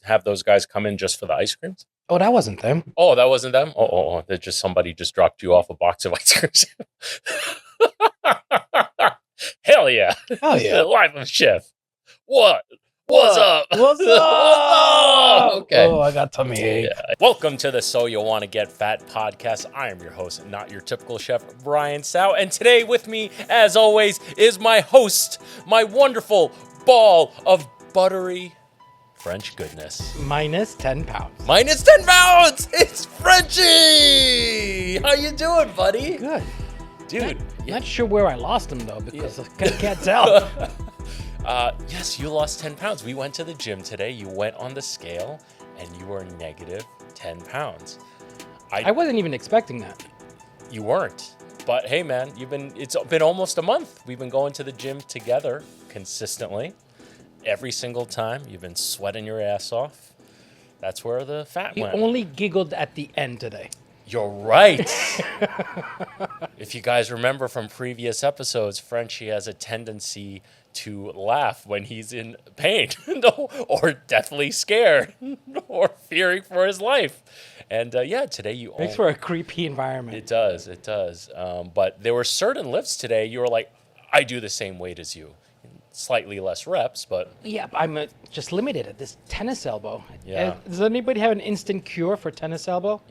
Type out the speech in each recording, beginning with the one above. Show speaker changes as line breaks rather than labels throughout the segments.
have those guys come in just for the ice creams?
Oh, that wasn't them.
Oh, that wasn't them? Oh. That just somebody just dropped you off a box of ice creams. Hell yeah.
Oh yeah.
Life of Chef. What? What's up?
What's up?
What's up? Okay.
Oh, I got tummy ache.
Yeah. Welcome to the So You Wanna Get Fat podcast. I am your host, not your typical chef, Brian Sau. And today with me, as always, is my host, my wonderful ball of buttery French goodness.
Minus 10 pounds.
Minus 10 pounds! It's Frenchy! How you doing, buddy?
Good.
Dude.
Not sure where I lost him, though, because I can't tell.
Yes, you lost 10 pounds. We went to the gym today. You went on the scale, and you were negative 10 pounds.
I wasn't even expecting that.
You weren't. But hey, man, it's been almost a month. We've been going to the gym together consistently. Every single time. You've been sweating your ass off. That's where the fat
You
went.
only giggled at the end today.
You're right. If you guys remember from previous episodes, Frenchy has a tendency to laugh when he's in pain or deathly scared or fearing for his life. And today you
Makes for a creepy environment.
It does. But there were certain lifts today you were like, I do the same weight as you. Slightly less reps, but...
Yeah, I'm just limited at this tennis elbow.
Yeah.
Does anybody have an instant cure for tennis elbow?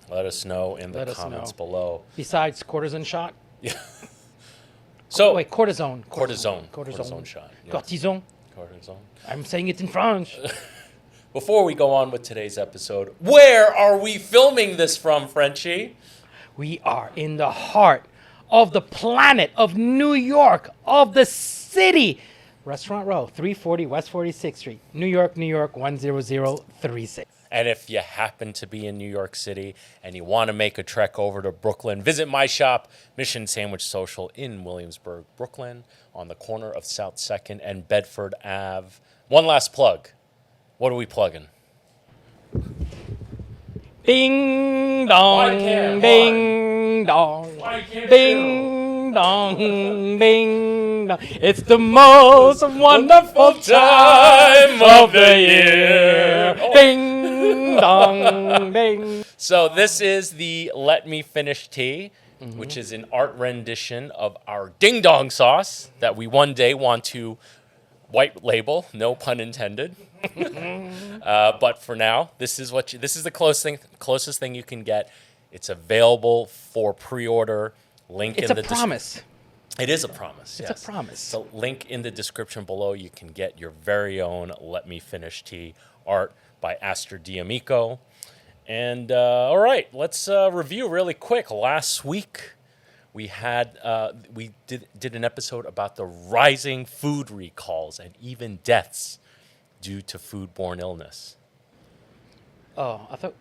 Let us know in the comments below.
Besides cortisone shot?
Yeah. So...
Wait, cortisone.
Cortisone shot. Yes.
Cortisone.
Cortisone.
I'm saying it in French.
Before we go on with today's episode, where are we filming this from, Frenchy?
We are in the heart of the planet of New York, of the city. Restaurant Row, 340 West 46th Street, New York, 10036.
And if you happen to be in New York City and you want to make a trek over to Brooklyn, visit my shop, Mission Sandwich Social in Williamsburg, Brooklyn, on the corner of South 2nd and Bedford Ave. One last plug. What are we plugging?
Ding dong, ding dong, ding dong, ding dong. It's the most wonderful time of the year. Ding dong, ding.
So this is the Let Me Finish tea, which is an art rendition of our ding dong sauce that we one day want to white label, no pun intended. But for now, this is the closest thing you can get. It's available for pre-order. Link
it's
in
a
the
promise.
It is a promise.
It's
yes.
a promise.
So link in the description below. You can get your very own Let Me Finish tea art by Aster D'Amico. And all right, let's review really quick. Last week we did an episode about the rising food recalls and even deaths due to foodborne illness.
Oh, I thought,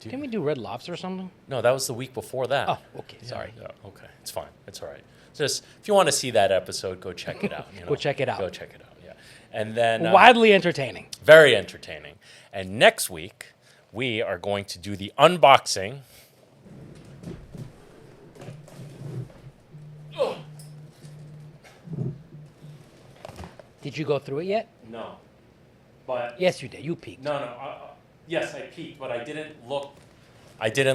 didn't we do Red Lobster or something?
No, that was the week before that.
Oh, okay, sorry.
Yeah, okay, it's fine. It's all right. Just, if you want to see that episode, go check it out.
Go check it out.
Go check it out, yeah. And then...
Widely entertaining.
Very entertaining. And next week, we are going to do the unboxing...
Did you go through it yet?
No. But...
Yes, you did. You peeked.
No. Yes, I peeked, but I didn't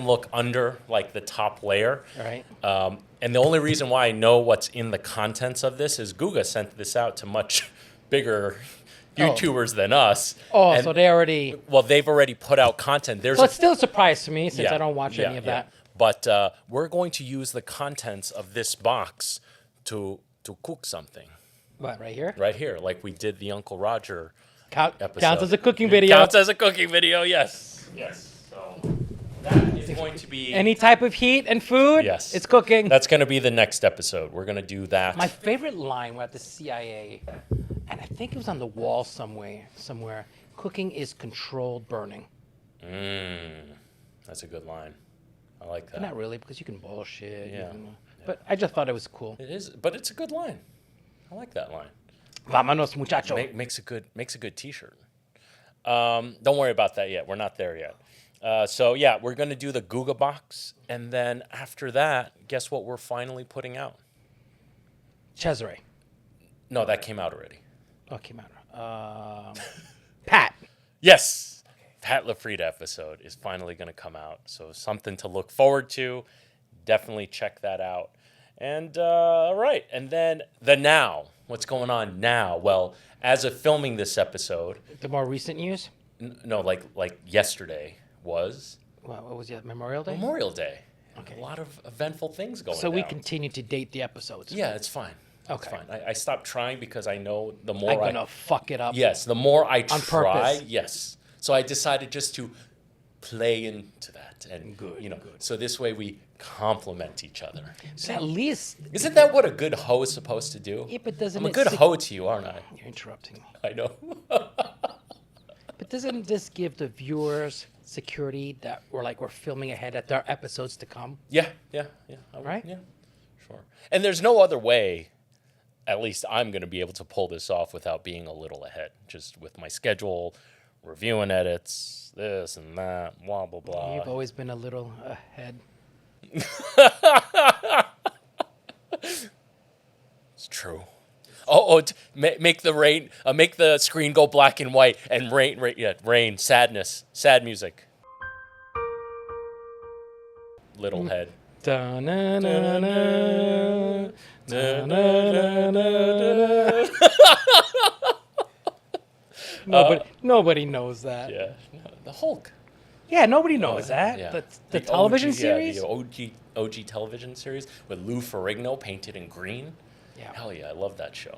look under, like, the top layer.
All right.
And the only reason why I know what's in the contents of this is Guga sent this out to much bigger YouTubers than us.
Oh, so they already...
Well, they've already put out content.
So it's still a surprise to me since I don't watch any of that.
But we're going to use the contents of this box to cook something.
What, right here?
Right here, like we did the Uncle Roger episode.
Counts as a cooking video.
Counts as a cooking video, yes. Yes. So that is going to be...
Any type of heat and food?
Yes.
It's cooking.
That's going to be the next episode. We're going to do that.
My favorite line was at the CIA, and I think it was on the wall somewhere. Cooking is controlled burning.
That's a good line. I like that.
But not really, because you can bullshit.
Yeah.
But I just thought it was cool.
It is, but it's a good line. I like that line.
Vámonos, muchacho.
Makes a good T-shirt. Don't worry about that yet. We're not there yet. We're gonna do the Guga box, and then after that, guess what? We're finally putting out.
Cesare.
No, that came out already.
Oh, it came out. Pat.
Yes, Pat LaFrieda episode is finally going to come out, so something to look forward to. Definitely check that out. And all right, and then the now. What's going on now? Well, as of filming this episode,
The more recent news?
no, like yesterday was
What was it? Memorial Day?
Memorial Day.
Okay.
A lot of eventful things going
So we
down.
continue to date the episodes.
Yeah, it's fine.
Okay.
It's fine. I stopped trying because I know the more
I'm gonna fuck it up.
yes, the more I
On
try,
purpose.
yes. So I decided just to play into that, and
Good,
you know,
good.
so this way we complement each other.
So at least,
Isn't that what a good hoe is supposed to do?
yeah, but doesn't
I'm a
it
good
sig-
hoe to you, aren't I?
You're interrupting me.
I know.
But doesn't this give the viewers security that we're filming ahead at their episodes to come?
Yeah.
Right?
Yeah, sure. And there's no other way. At least I'm going to be able to pull this off without being a little ahead. Just with my schedule, reviewing edits, this and that, blah blah blah.
You've always been a little ahead.
It's true. Make the screen go black and white and rain, sadness, sad music. Little head.
Da-na-na-na, da-na-na-na-na. Nobody knows that.
Yeah, the Hulk.
Yeah, nobody knows that.
Yeah.
The television
OG,
series?
Yeah, the OG television series with Lou Ferrigno painted in green.
Yeah.
Hell yeah, I love that show.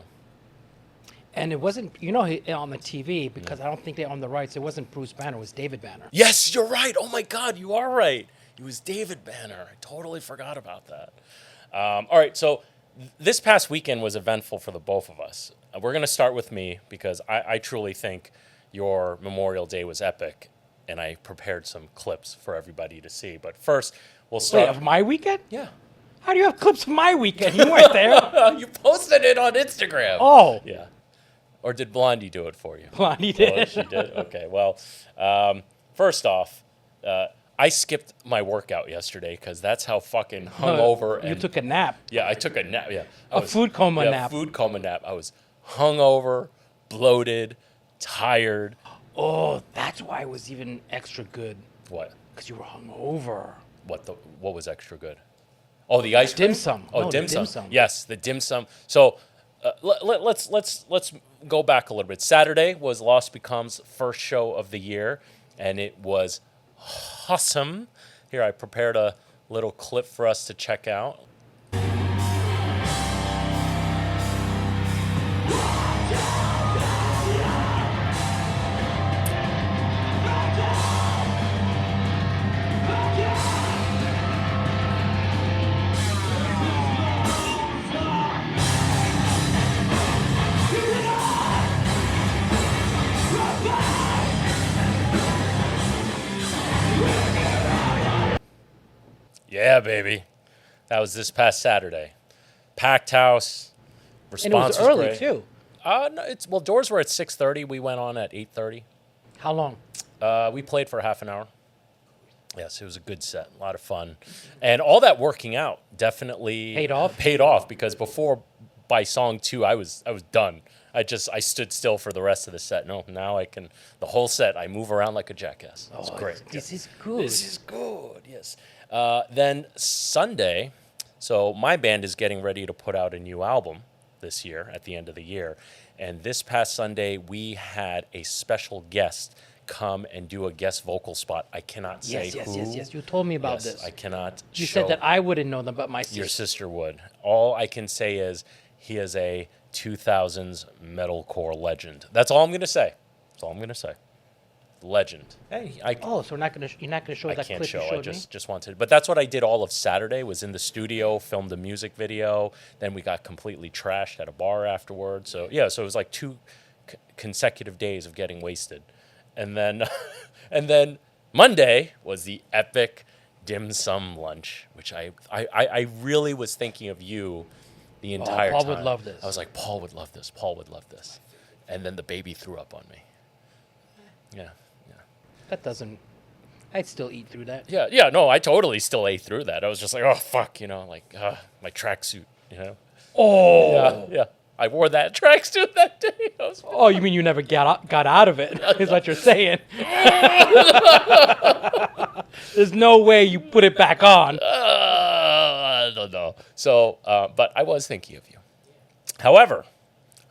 And it wasn't, on the TV, because I don't think they own the rights, it wasn't Bruce Banner, it was David Banner.
Yes, you're right. Oh my God, you are right. It was David Banner. I totally forgot about that. All right, so this past weekend was eventful for the both of us. We're going to start with me because I truly think your Memorial Day was epic, and I prepared some clips for everybody to see. But first, we'll
Wait,
start.
of my weekend?
Yeah.
How do you have clips of my weekend? You weren't there.
You posted it on Instagram.
Oh,
Yeah. Or did Blondie do it for you?
Blondie
Oh,
did.
she did? Okay. Well, first off, I skipped my workout yesterday because that's how fucking hungover.
You
and
took a nap.
Yeah, I took a nap. Yeah,
A food coma nap.
Food coma nap. I was hungover, bloated, tired.
Oh, that's why it was even extra good.
What?
Because you were hungover.
What was extra good? Oh, the ice cream?
Dim sum.
Oh,
No, the
dim
dim
sum.
sum.
Yes, the dim sum. So let's go back a little bit. Saturday was Lost Becomes' first show of the year, and it was awesome. Here, I prepared a little clip for us to check out. Yeah, baby. That was this past Saturday. Packed house.
And it
Response
was early,
great.
too.
No, doors were at 6:30. We went on at 8:30.
How long?
We played for half an hour. Yes, it was a good set, a lot of fun, and all that working out definitely
Paid off?
Paid off because before, by song 2, I was done. I stood still for the rest of the set. No, now I can the whole set. I move around like a jackass. It's great.
This is good.
This is good. Yes. Then Sunday, so my band is getting ready to put out a new album this year at the end of the year, and this past Sunday we had a special guest come and do a guest vocal spot. I cannot say who.
Yes. You told me about
Yes,
this.
I cannot.
You
show
said that I wouldn't know them, but my
your
sister.
sister would. All I can say is he is a 2000s metalcore legend. That's all I'm gonna say. That's all I'm gonna say. Legend. Hey,
Oh, so you're not gonna show
I
that
can't
clip
show.
you
I
showed
just wanted. But that's what I did all of Saturday. Was in the studio, filmed a music video. Then we got completely trashed at a bar afterwards. So yeah, so it was like 2 consecutive days of getting wasted, and then and then Monday was the epic dim sum lunch, which I really was thinking of you the entire
Paul
time.
would love this.
I was like, Paul would love this. Paul would love this, and then the baby threw up on me. Yeah.
That doesn't. I'd still eat through that.
Yeah, no, I totally still ate through that. I was just like, oh, fuck, my tracksuit,
Oh.
Yeah. I wore that tracksuit that day.
Oh, you mean you never got out of it? Is what you're saying? There's no way you put it back on.
I don't know. So, but I was thinking of you. However,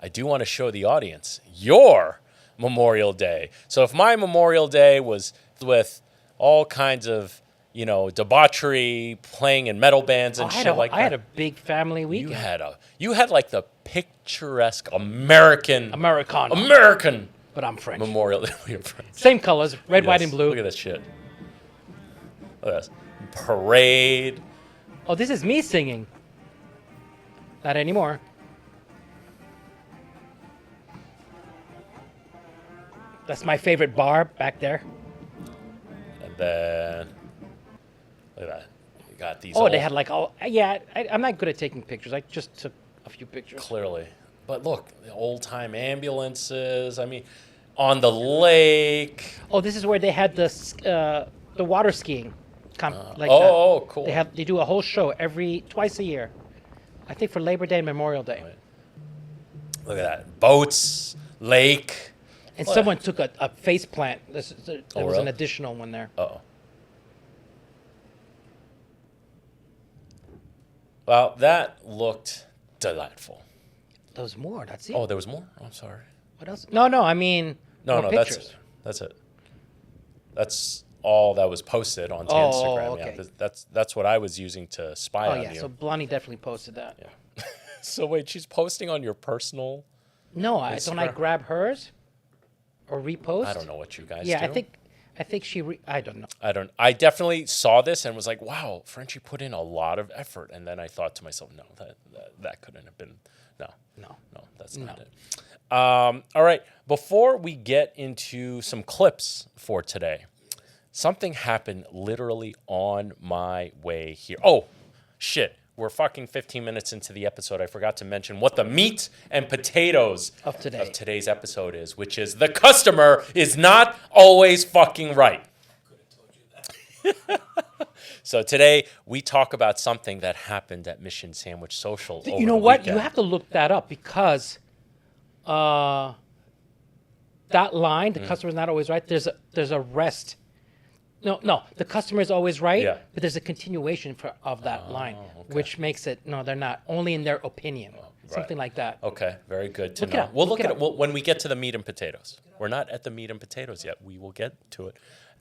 I do want to show the audience your Memorial Day. So if my Memorial Day was with all kinds of, debauchery, playing in metal bands and shit like that.
I had a big family weekend.
You had like the picturesque American.
But I'm French.
Memorial Day.
Same colors, red, white, and blue.
Look at this shit. Look at this. Parade.
Oh, this is me singing. Not anymore. That's my favorite bar back there.
And then, look at that. You got these.
Oh, they had like all. Yeah, I'm not good at taking pictures. I just took a few pictures.
Clearly. But look, the old time ambulances. I mean, on the lake.
Oh, this is where they had the water skiing.
Cool.
They do a whole show twice a year. I think for Labor Day and Memorial Day.
Right. Look at that. Boats, lake.
And someone took a face plant. There was
really?
an additional one there.
Uh-oh. Well, that looked delightful.
There was more. That's it.
Oh, there was more? Oh, I'm sorry.
What else? No. I mean,
No,
pictures.
that's it. That's all that was posted onto Instagram.
Okay.
Yeah, that's what I was using to spy on you.
So Blondie definitely posted that.
Yeah. So wait, she's posting on your personal?
No,
Instagram?
don't I grab hers or repost?
I don't know what you guys do.
Yeah, I think she. I don't know.
I definitely saw this and was like, wow, Frenchy put in a lot of effort. And then I thought to myself, no, that couldn't have been. No, that's not it. All right, before we get into some clips for today, something happened literally on my way here. Oh, shit. We're fucking 15 minutes into the episode. I forgot to mention what the meat and potatoes
of
today's episode is, which is the customer is not always fucking right. I could have told you that. So today we talk about something that happened at Mission Sandwich Social.
You know what?
Weekend.
You have to look that up because that line, the customer's not always right. There's a rest. No, the customer is always right, but there's a continuation of that line, which makes it, no, they're not, only in their opinion, something like that.
Okay, very good to know. We'll look at it when we get to the meat and potatoes. We're not at the meat and potatoes yet. We will get to it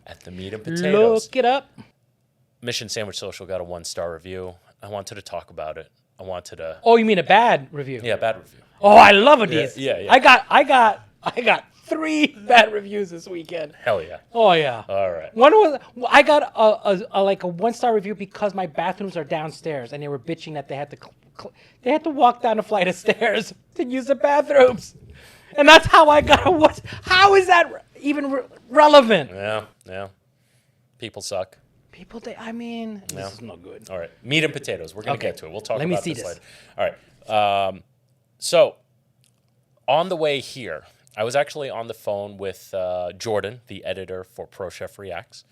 at the meat and potatoes.
Look it up.
Mission Sandwich Social got a 1-star review. I wanted to talk about it.
Oh, you mean a bad review?
Yeah, bad review.
Oh, I love these.
Yeah.
I got 3 bad reviews this weekend.
Hell yeah.
Oh yeah.
All right.
One was I got a 1-star review because my bathrooms are downstairs and they were bitching that they had to walk down a flight of stairs to use the bathrooms, and that's how I got a. How is that even relevant?
Yeah. People suck.
This is no good.
All right. Meat and potatoes. We're going to get to it. We'll talk about this later. All right. So on the way here, I was actually on the phone with Jordan, the editor for Pro Chef Reacts,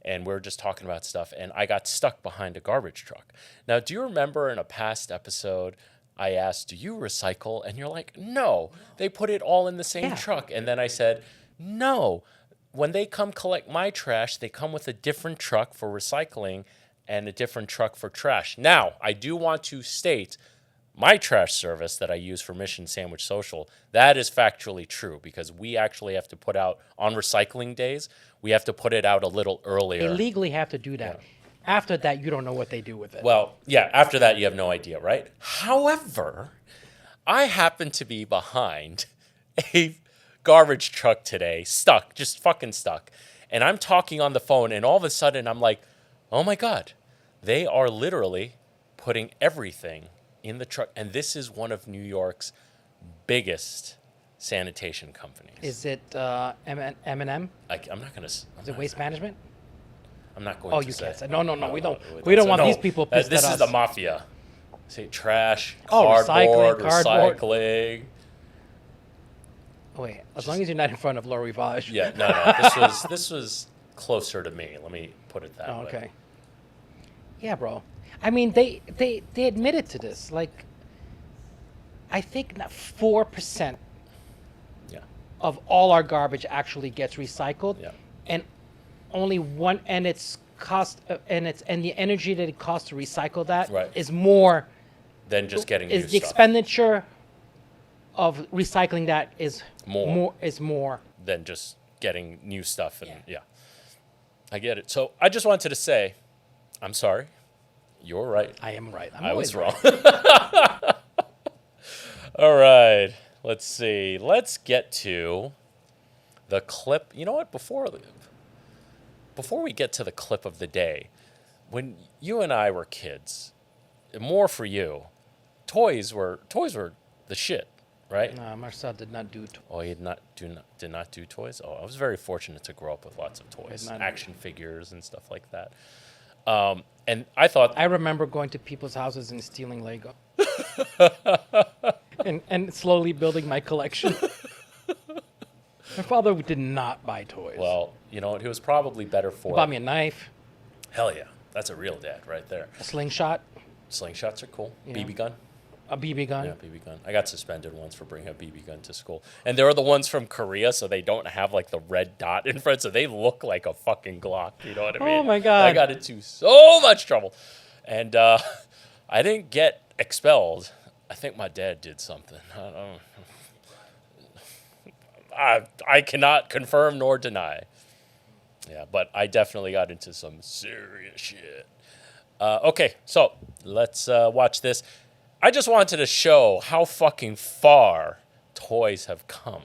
and we were just talking about stuff, and I got stuck behind a garbage truck. Now, do you remember in a past episode, I asked, do you recycle? And you're like, no, they put it all in the same truck. And then I said, no, when they come collect my trash, they come with a different truck for recycling and a different truck for trash. Now, I do want to state my trash service that I use for Mission Sandwich Social, that is factually true because we actually have to put out, on recycling days, we have to put it out a little earlier.
They legally have to do that. Yeah. After that, you don't know what they do with it.
Well, yeah, after that, you have no idea, right? However, I happen to be behind a garbage truck today, just fucking stuck. And I'm talking on the phone, and all of a sudden, I'm like, oh my God, they are literally putting everything in the truck, and this is one of New York's biggest sanitation companies.
Is it M&M?
I'm not going to.
Is it Waste Management?
I'm not going to say.
Oh, you can't say. No. We don't want these people pissed at us.
This is the mafia. Say trash,
cardboard.
recycling.
Wait, as long as you're not in front of Laura Rivage.
Yeah, no. This was closer to me. Let me put it that way.
Okay. Yeah, bro. I mean, they admitted to this. Like, I think 4%
Yeah.
of all our garbage actually gets recycled,
Yeah.
and only one, and it's cost, and the energy that it costs to recycle that is
Right.
more.
Then just getting
Is
new
the
stuff.
expenditure of recycling that is
More.
more.
Than just getting new stuff. And yeah. I get it. So I just wanted to say, I'm sorry. You're right.
I am right.
I was
always
wrong. All right. Let's see. Let's get to the clip. You know what? Before we get to the clip of the day, when you and I were kids, more for you, toys were the shit, right?
No, Marcel did not do.
Oh, he did not do toys. Oh, I was very fortunate to grow up with lots of toys, action figures and stuff like that. And I thought
I remember going to people's houses and stealing Lego, and slowly building my collection. My father did not buy toys.
well, you know what? He was probably better
He
for
bought me a knife,
Hell yeah, that's a real dad right there.
a slingshot,
Slingshots are cool.
Yeah.
BB gun.
a BB gun.
Yeah, BB gun. I got suspended once for bringing a BB gun to school. And they're the ones from Korea, so they don't have like the red dot in front, so they look like a fucking Glock. You know what I mean?
Oh my God.
I got into so much trouble. And I didn't get expelled. I think my dad did something. I cannot confirm nor deny. Yeah, but I definitely got into some serious shit. Okay, so let's watch this. I just wanted to show how fucking far toys have come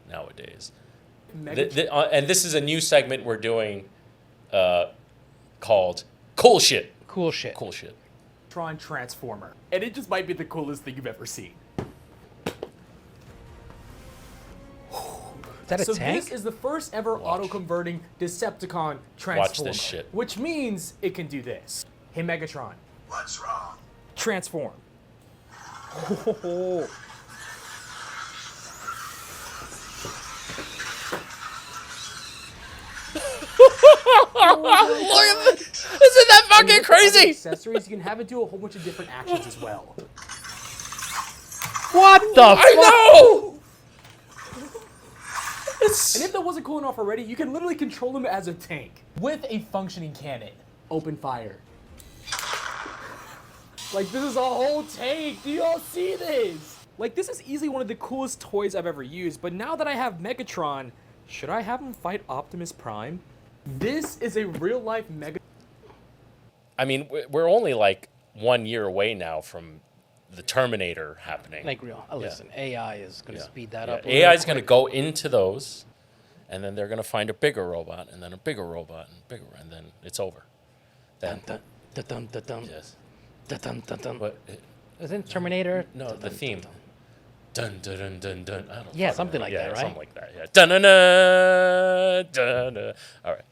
nowadays. And this is a new segment we're doing called Cool Shit.
Cool shit.
Cool Shit.
Tron Transformer. And it just might be the coolest thing you've ever seen.
Is that a
So
tank?
this is the first ever
Watch.
auto-converting Decepticon Transformer.
Watch this shit.
Which means it can do this. Hey Megatron,
What's wrong?
transform.
Look at this! Isn't that fucking
And with other
crazy?
accessories, you can have it do a whole bunch of different actions as well.
What the
I know!
And if that wasn't cool enough already, you can literally control him as a tank with a functioning cannon. Open fire. Like, this is a whole tank. Do y'all see this? Like, this is easily one of the coolest toys I've ever used, but now that I have Megatron, should I have him fight Optimus Prime? This is a real-life Megatron.
I mean, we're only like 1 year away now from the Terminator happening.
Like real. Listen, AI is going to speed that up.
AI is going to go into those, and then they're going to find a bigger robot, and then a bigger robot, and then it's over. Then,
Dun, dun, dun, dun, dun,
yes.
dun, dun, dun, dun.
But
Isn't Terminator?
no,
Dun,
the
dun,
theme.
dun,
Dun dun dun dun dun. I don't
Yeah,
fucking
something
know.
like
Yeah,
that, right?
Something like that. Yeah. Dun dun dun dun dun. All right.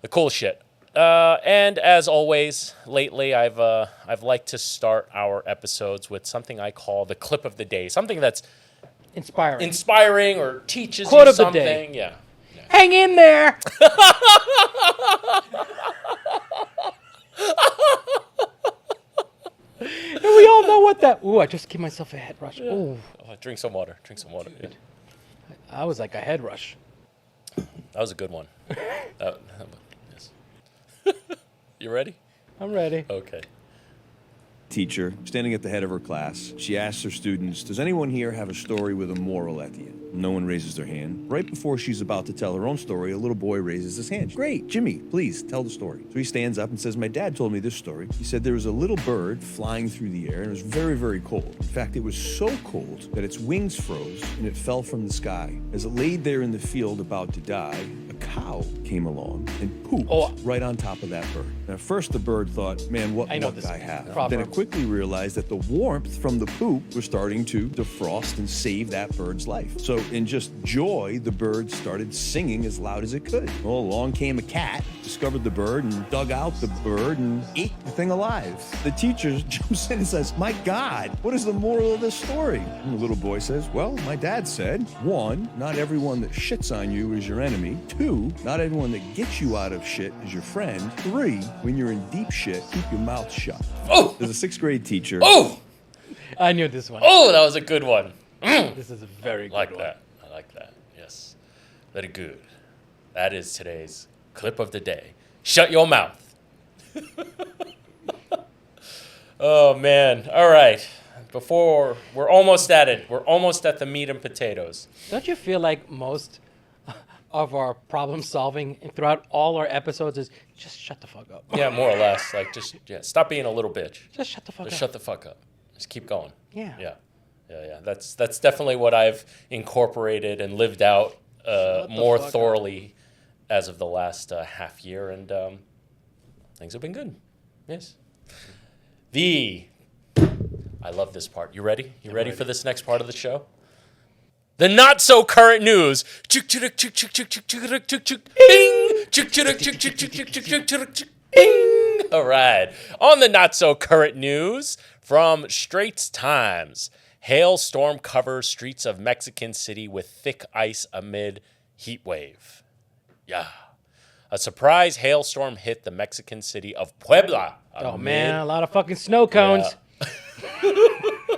The cool shit. And as always, lately I've liked to start our episodes with something I call the clip of the day, something that's
Inspiring.
inspiring or teaches
Quote
you
of the
something.
day.
Yeah.
Hang in there. And we all know what that. Ooh, I just gave myself a head rush. Ooh,
Oh, drink some water. Drink some water. Yeah.
I was like a head rush.
That was a good one. Yes. You ready?
I'm ready.
Okay.
Teacher, standing at the head of her class, she asks her students, does anyone here have a story with a moral at the end? No one raises their hand. Right before she's about to tell her own story, a little boy raises his hand. Great, Jimmy, please tell the story. So he stands up and says, my dad told me this story. He said there was a little bird flying through the air and it was very, very cold. In fact, it was so cold that its wings froze and it fell from the sky. As it laid there in the field about to die, a cow came along and pooped right on top of that bird. And at first the bird thought, man, what
I know
luck
this
I have.
proverb.
Then it quickly realized that the warmth from the poop was starting to defrost and save that bird's life. So in just joy, the bird started singing as loud as it could. Well, along came a cat, discovered the bird and dug out the bird and ate the thing alive. The teacher jumps in and says, my God, what is the moral of this story? And the little boy says, well, my dad said, 1, not everyone that shits on you is your enemy. 2, not everyone that gets you out of shit is your friend. 3, when you're in deep shit, keep your mouth shut.
Oh!
There's a 6th grade teacher.
Oh!
I knew this one.
Oh, that was a good one.
This is a very good
Like
one.
that. I like that. Yes. Very good. That is today's clip of the day. Shut your mouth. Oh, man. All right. We're almost at it. We're almost at the meat and potatoes.
Don't you feel like most of our problem solving throughout all our episodes is just shut the fuck up?
Yeah, more or less. Like, stop being a little bitch.
Just shut the fuck
Just
up.
shut the fuck up. Just keep going.
Yeah.
Yeah. That's definitely what I've incorporated and lived out more
fuck up.
thoroughly as of the last half year, and things have been good. Yes. I love this part. You ready? You ready for this next part of the show? The not so current news. Bing! All right. On the not so current news from Straits Times, hailstorm covers streets of Mexican City with thick ice amid heat wave. Yeah. A surprise hailstorm hit the Mexican city of Puebla.
Oh man, a lot of fucking snow cones.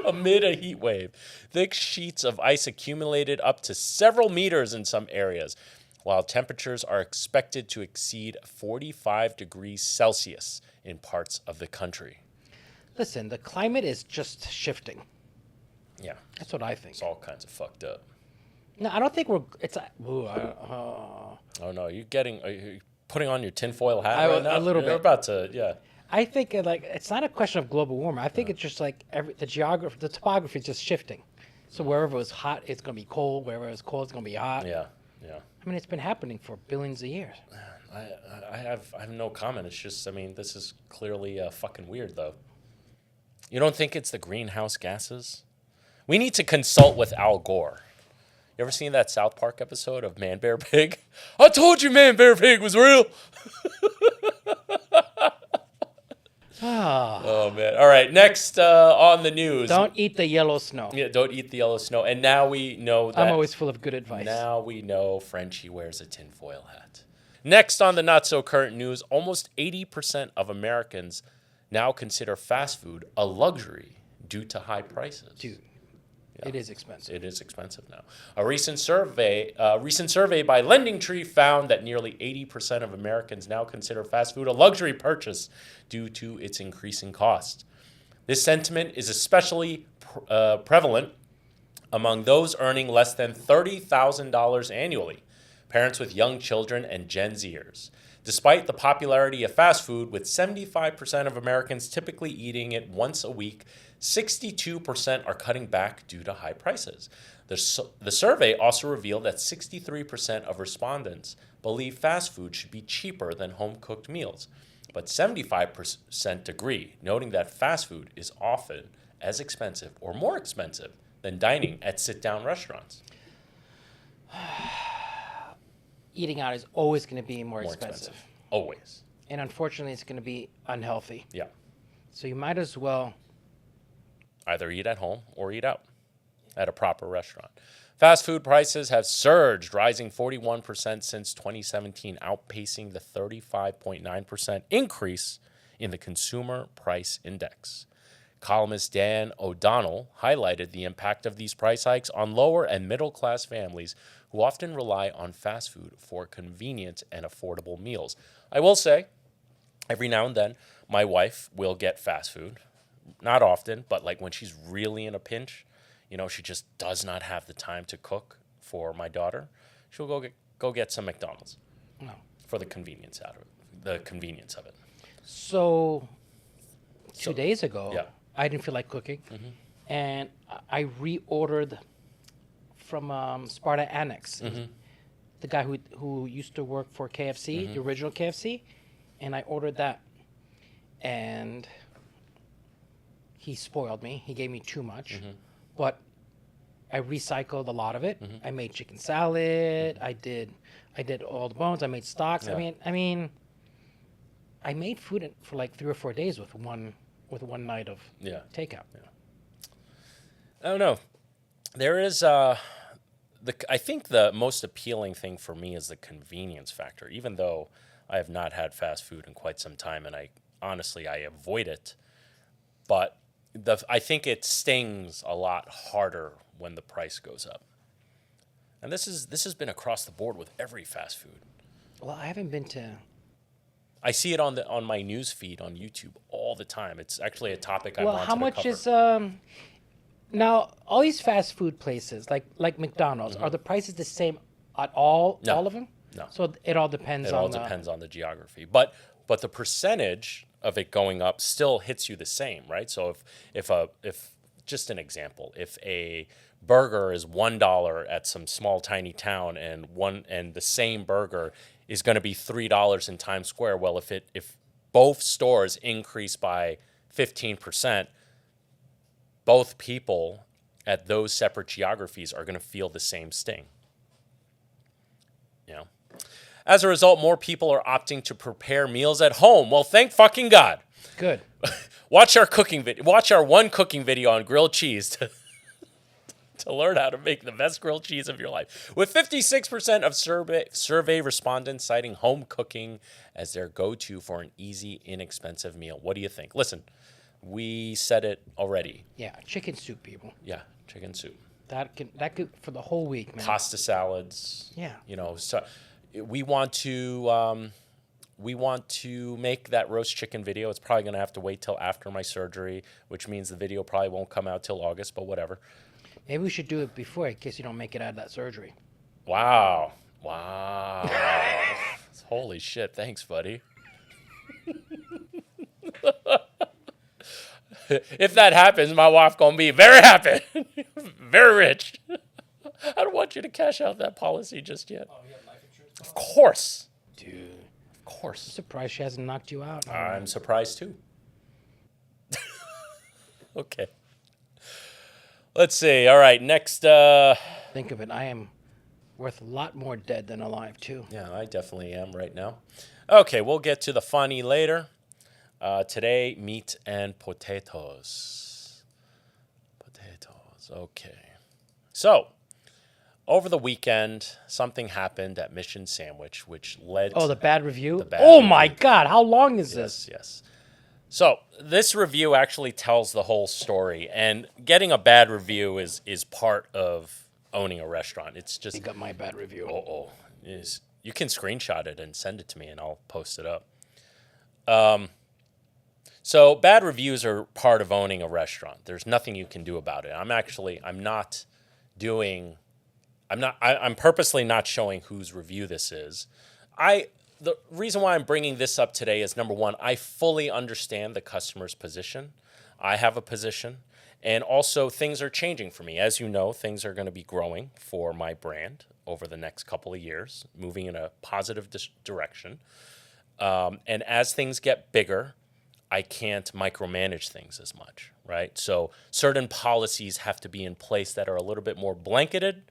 Amid a heat wave. Thick sheets of ice accumulated up to several meters in some areas, while temperatures are expected to exceed 45 degrees Celsius in parts of the country.
Listen, the climate is just shifting.
Yeah,
That's what I think.
it's all kinds of fucked up.
No, I don't think we're. It's.
Oh no, are you putting on your tinfoil hat
I-
right now?
a little
You're
bit.
about to, yeah.
I think like it's not a question of global warming. I think it's just like the topography is just shifting. So wherever it's hot, it's gonna be cold. Wherever it's cold, it's gonna be hot.
Yeah.
I mean, it's been happening for billions of years.
I have no comment. It's just, I mean, this is clearly fucking weird, though. You don't think it's the greenhouse gases? We need to consult with Al Gore. You ever seen that South Park episode of Man Bear Pig? I told you Man Bear Pig was real. Oh, man. All right, next on the news.
Don't eat the yellow snow.
Yeah, don't eat the yellow snow. And now we know that.
I'm always full of good advice.
Now we know Frenchy wears a tinfoil hat. Next on the not so current news, almost 80% of Americans now consider fast food a luxury due to high prices.
Dude, it is expensive.
It is expensive now. A recent survey by LendingTree found that nearly 80% of Americans now consider fast food a luxury purchase due to its increasing cost. This sentiment is especially prevalent among those earning less than $30,000 annually, parents with young children, and Gen Zers. Despite the popularity of fast food, with 75% of Americans typically eating it once a week, 62% are cutting back due to high prices. The survey also revealed that 63% of respondents believe fast food should be cheaper than home-cooked meals, but 75% agree, noting that fast food is often as expensive or more expensive than dining at sit-down restaurants.
Eating out is always going to be more expensive.
Always.
And unfortunately, it's going to be unhealthy.
Yeah.
So you might as well.
Either eat at home or eat out at a proper restaurant. Fast food prices have surged, rising 41% since 2017, outpacing the 35.9% increase in the Consumer Price Index. Columnist Dan O'Donnell highlighted the impact of these price hikes on lower and middle-class families who often rely on fast food for convenient and affordable meals. I will say, every now and then, my wife will get fast food. Not often, but like when she's really in a pinch, you know, she just does not have the time to cook for my daughter, she'll go get some McDonald's for the convenience of it.
So 2 days ago,
yeah.
I didn't feel like cooking, and I reordered from Sparta Annex, the guy who used to work for KFC, the original KFC, and I ordered that, and he spoiled me. He gave me too much, but I recycled a lot of it. I made chicken salad. I did all the bones. I made stocks.
Yeah.
I mean, I made food for like 3 or 4 days with one night of takeout.
I don't know. There is I think the most appealing thing for me is the convenience factor. Even though I have not had fast food in quite some time, and I honestly avoid it, but I think it stings a lot harder when the price goes up. And this has been across the board with every fast food.
Well, I haven't been to.
I see it on my news feed on YouTube all the time. It's actually a topic I
Well,
wanted
how
to
much
cover.
is now all these fast food places like McDonald's? Are the prices the same at all?
No.
All of them?
No.
So it all depends
It
on
all depends on the geography, but the percentage of it going up still hits you the same, right? So if just an example, if a burger is $1 at some small tiny town and the same burger is going to be $3 in Times Square, well, if both stores increase by 15%, both people at those separate geographies are going to feel the same sting. You know. As a result, more people are opting to prepare meals at home. Well, thank fucking God.
good.
Watch our one cooking video on grilled cheese to learn how to make the best grilled cheese of your life. With 56% of survey respondents citing home cooking as their go-to for an easy, inexpensive meal. What do you think? Listen, we said it already.
Yeah, chicken soup, people.
Yeah, chicken soup.
That could for the whole week, man.
Pasta salads.
Yeah.
You know, so we want to make that roast chicken video. It's probably going to have to wait till after my surgery, which means the video probably won't come out till August, but whatever.
Maybe we should do it before in case you don't make it out of that surgery.
Wow. Holy shit. Thanks, buddy. If that happens, my wife going to be very happy. Very rich. I don't want you to cash out that policy just yet.
Oh, you have life insurance?
Of course.
Dude,
Of course.
surprised she hasn't knocked you out.
I'm surprised too. Okay. Let's see. All right. Next.
Think of it. I am worth a lot more dead than alive, too.
Yeah, I definitely am right now. Okay. We'll get to the funny later. Today, meat and potatoes. Potatoes. Okay. So, over the weekend, something happened at Mission Sandwich, which led
Oh, the bad review?
bad
Oh,
review.
my God. How long is this?
Yes. So this review actually tells the whole story, and getting a bad review is part of owning a restaurant. It's just
You got my bad review.
is you can screenshot it and send it to me, and I'll post it up. So bad reviews are part of owning a restaurant. There's nothing you can do about it. I'm purposely not showing whose review this is. The reason why I'm bringing this up today is, number one, I fully understand the customer's position. I have a position. And also, things are changing for me. As you know, things are going to be growing for my brand over the next couple of years, moving in a positive direction. And as things get bigger, I can't micromanage things as much, right? So certain policies have to be in place that are a little bit more blanketed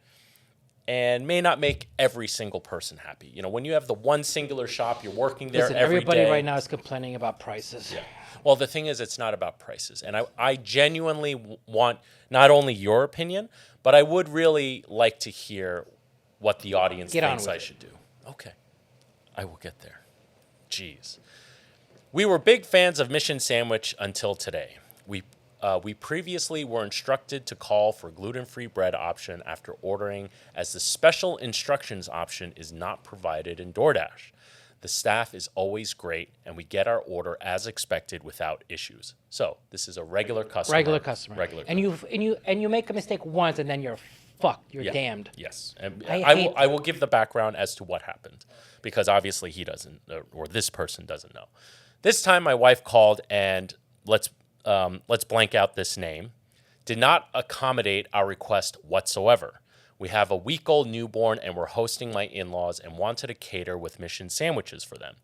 and may not make every single person happy. You know, when you have the one singular shop, you're working there
Listen,
every
everybody
day.
right now is complaining about prices.
Yeah. Well, the thing is, it's not about prices. And I genuinely want not only your opinion, but I would really like to hear what the audience thinks I should do. Okay. I will get there. Jeez. We were big fans of Mission Sandwich until today. We previously were instructed to call for gluten-free bread option after ordering, as the special instructions option is not provided in DoorDash. The staff is always great, and we get our order as expected without issues. So this is a regular customer.
Regular customer. And you make a mistake once, and then you're fucked. You're damned.
Yes, and
I
I will give the background as to what happened, because obviously he doesn't, or this person doesn't know. This time, my wife called, and let's blank out this name, did not accommodate our request whatsoever. We have a week-old newborn, and we're hosting my in-laws and wanted to cater with Mission sandwiches for them.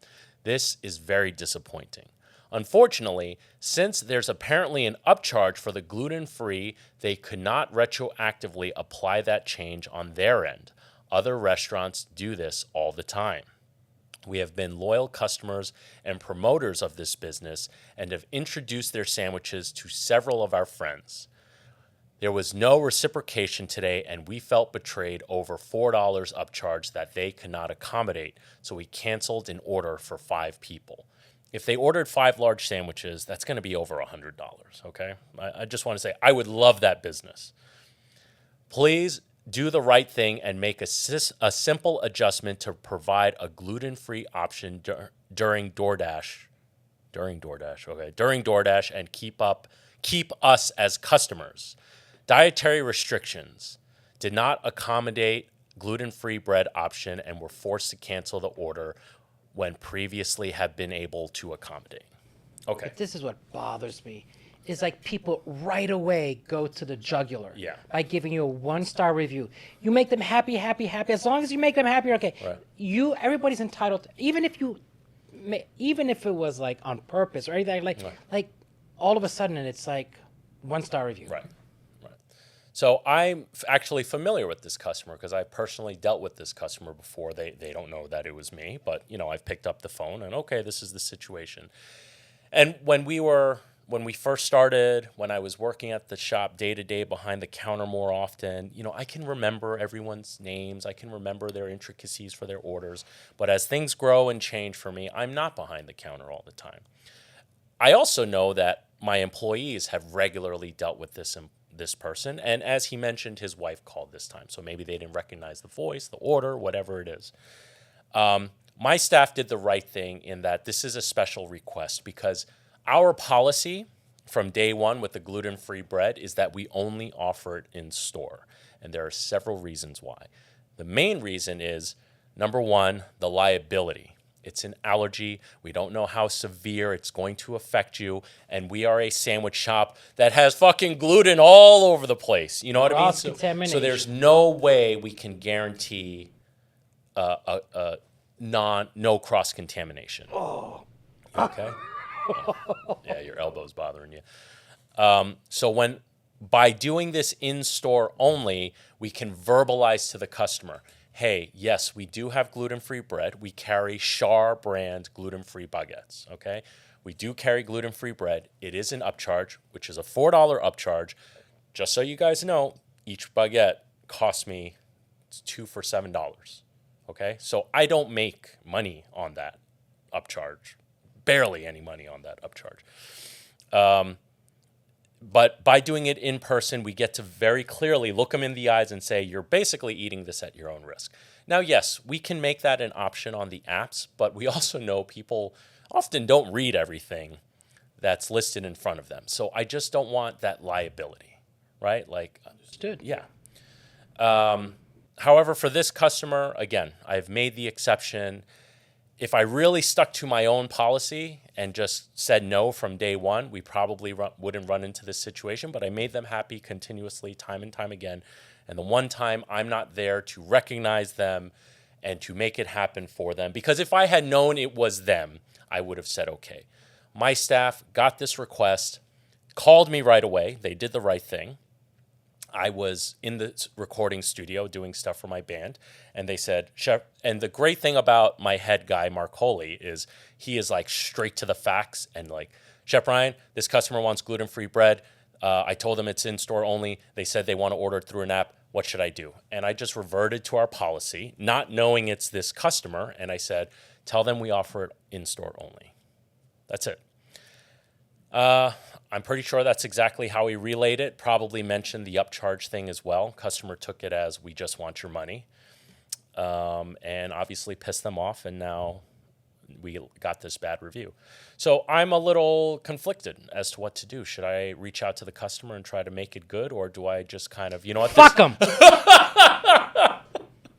This is very disappointing. Unfortunately, since there's apparently an upcharge for the gluten-free, they could not retroactively apply that change on their end. Other restaurants do this all the time. We have been loyal customers and promoters of this business and have introduced their sandwiches to several of our friends. There was no reciprocation today, and we felt betrayed over $4 upcharge that they could not accommodate, so we canceled an order for 5 people. if they ordered 5 large sandwiches, that's going to be over $100, okay? I just want to say, I would love that business. Please do the right thing and make a simple adjustment to provide a gluten-free option during DoorDash. During DoorDash, and keep us as customers. Dietary restrictions did not accommodate gluten-free bread option and were forced to cancel the order when previously have been able to accommodate. Okay.
But this is what bothers me. Is like people right away go to the jugular by giving you a 1-star review. You make them happy. As long as you make them happy, okay.
Right.
Everybody's entitled to, even if it was like on purpose or anything, like all of a sudden it's like 1-star review.
Right. So I'm actually familiar with this customer because I personally dealt with this customer before. They don't know that it was me, but I've picked up the phone and okay, this is the situation. And when we first started, when I was working at the shop day to day behind the counter more often, I can remember everyone's names. I can remember their intricacies for their orders. But as things grow and change for me, I'm not behind the counter all the time. I also know that my employees have regularly dealt with this person. And as he mentioned, his wife called this time. So maybe they didn't recognize the voice, the order, whatever it is. My staff did the right thing in that this is a special request because our policy from day one with the gluten-free bread is that we only offer it in store. And there are several reasons why. The main reason is, number one, the liability. It's an allergy. We don't know how severe it's going to affect you. And we are a sandwich shop that has fucking gluten all over the place. You know what I mean? So there's no way we can guarantee no cross-contamination.
Oh.
Okay? Yeah, your elbow's bothering you. So by doing this in-store only, we can verbalize to the customer, hey, yes, we do have gluten-free bread. We carry Char brand gluten-free baguettes, okay? We do carry gluten-free bread. It is an upcharge, which is a $4 upcharge. Just so you guys know, each baguette costs me 2 for $7, okay? So I don't make money on that upcharge. Barely any money on that upcharge. But by doing it in person, we get to very clearly look them in the eyes and say, you're basically eating this at your own risk. Now, yes, we can make that an option on the apps, but we also know people often don't read everything that's listed in front of them. So I just don't want that liability, right? Like,
understood.
Yeah. However, for this customer, again, I've made the exception. If I really stuck to my own policy and just said no from day one, we probably wouldn't run into this situation, but I made them happy continuously, time and time again. And the one time I'm not there to recognize them and to make it happen for them, because if I had known it was them, I would have said, okay. My staff got this request, called me right away. They did the right thing. I was in the recording studio doing stuff for my band, and they said, Chef, and the great thing about my head guy, Mark Holy, is he is like straight to the facts and like, Chef Ryan, this customer wants gluten-free bread. I told them it's in-store only. They said they want to order it through an app. What should I do? And I just reverted to our policy, not knowing it's this customer, and I said, tell them we offer it in-store only. That's it. I'm pretty sure that's exactly how he relayed it. Probably mentioned the upcharge thing as well. Customer took it as, we just want your money. And obviously pissed them off, and now we got this bad review. So I'm a little conflicted as to what to do. Should I reach out to the customer and try to make it good, or do I just kind of,
fuck them.